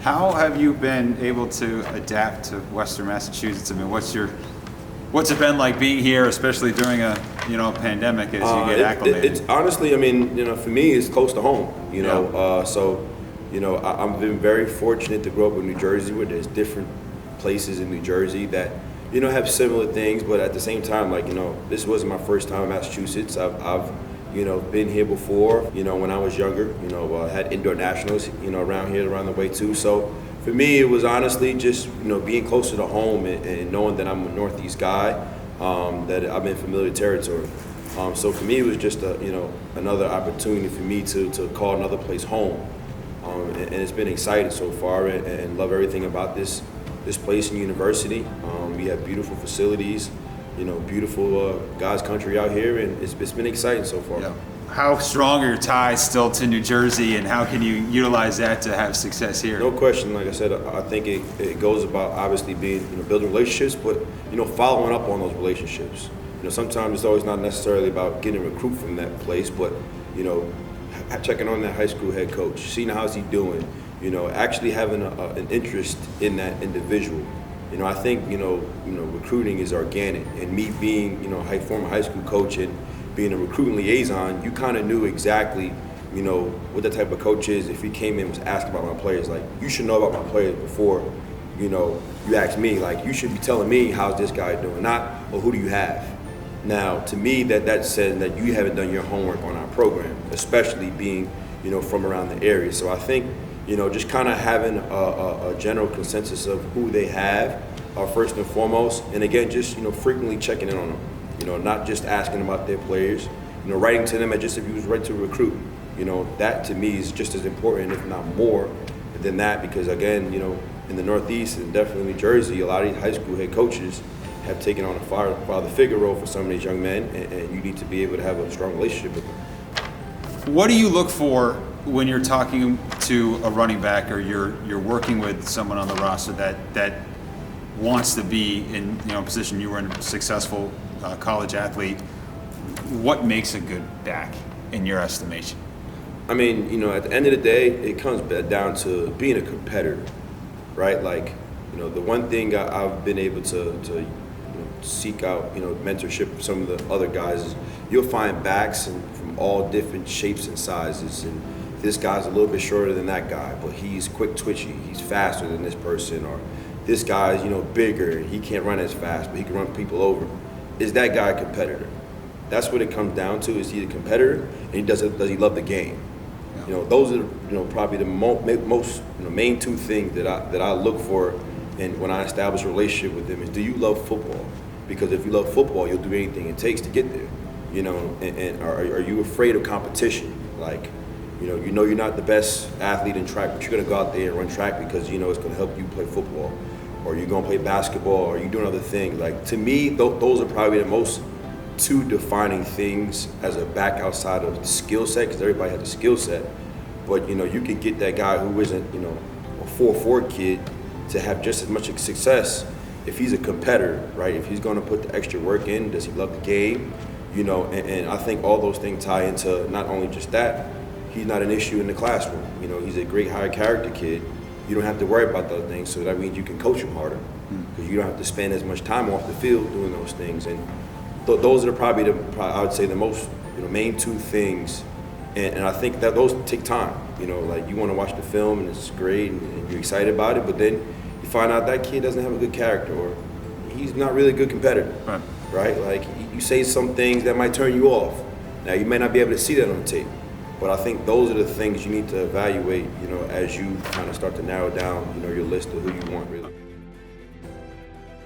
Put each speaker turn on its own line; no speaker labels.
How have you been able to adapt to Western Massachusetts? I mean, what's it been like being here, especially during a pandemic as you get acclimated?
It's honestly, I mean, for me, it's close to home. I've been very fortunate to grow up in New Jersey, where there's different places in New Jersey that have similar things, but at the same time, this wasn't my first time in Massachusetts. I've been here before, when I was younger, had indoor nationals, around here, around the way too. So for me, it was honestly just, being closer to home and knowing that I'm a Northeast guy, that I'm in familiar territory. So for me, it was just another opportunity for me to call another place home. And it's been exciting so far, and love everything about this place and university. We have beautiful facilities, beautiful God's country out here, and it's been exciting so far.
Yeah. How strong are your ties still to New Jersey, and how can you utilize that to have success here?
No question. Like I said, I think it goes about obviously being building relationships, but following up on those relationships. Sometimes it's always not necessarily about getting a recruit from that place, but checking on that high school head coach, seeing how's he doing, actually having an interest in that individual. I think recruiting is organic, and me being former high school coach and being a recruiting liaison, you kind of knew exactly what the type of coach is. If he came in and was asking about my players, like, you should know about my players before you ask me. Like, you should be telling me how's this guy doing, not who do you have. Now, to me, that says that you haven't done your homework on our program, especially being, from around the area. So I think, just kind of having a general consensus of who they have, first and foremost, and again, just, frequently checking in on them, not just asking about their players, writing to them just if you was right to recruit. That to me is just as important, if not more, than that, because again, in the Northeast and definitely New Jersey, a lot of these high school head coaches have taken on a father figure role for some of these young men, and you need to be able to have a strong relationship with them.
What do you look for when you're talking to a running back, or you're working with someone on the roster that wants to be in a position? You were a successful college athlete. What makes a good back in your estimation?
I mean, at the end of the day, it comes down to being a competitor, right? Like, the one thing I've been able to seek out, mentorship from some of the other guys is you'll find backs from all different shapes and sizes. And this guy's a little bit shorter than that guy, but he's quick twitchy, he's faster than this person. Or this guy's, bigger, he can't run as fast, but he can run people over. Is that guy a competitor? That's what it comes down to. Is he a competitor, and does he love the game? Yeah. Those are probably the most main two things that I look for, and when I establish a relationship with them, is, do you love football? Because if you love football, you'll do anything it takes to get there. And are you afraid of competition? Like, you're not the best athlete in track, but you're going to go out there and run track because it's going to help you play football, or you're going to play basketball, or you're doing other things. Like, to me, those are probably the most two defining things as a back outside of the skill set, because everybody has a skill set. But you can get that guy who isn't a 4.4 kid to have just as much success if he's a competitor, right? If he's going to put the extra work in, does he love the game? And I think all those things tie into not only just that, he's not an issue in the classroom. He's a great high character kid. You don't have to worry about those things, so that means you can coach him harder, because you don't have to spend as much time off the field doing those things. And those are probably I would say the most main two things. And I think that those take time. Like, you want to watch the film and it's great and you're excited about it, but then you find out that kid doesn't have a good character, or he's not really a good competitor, right? Like, you say some things that might turn you off. Now, you may not be able to see that on tape, but I think those are the things you need to evaluate, as you kind of start to narrow down, your list of who you want really.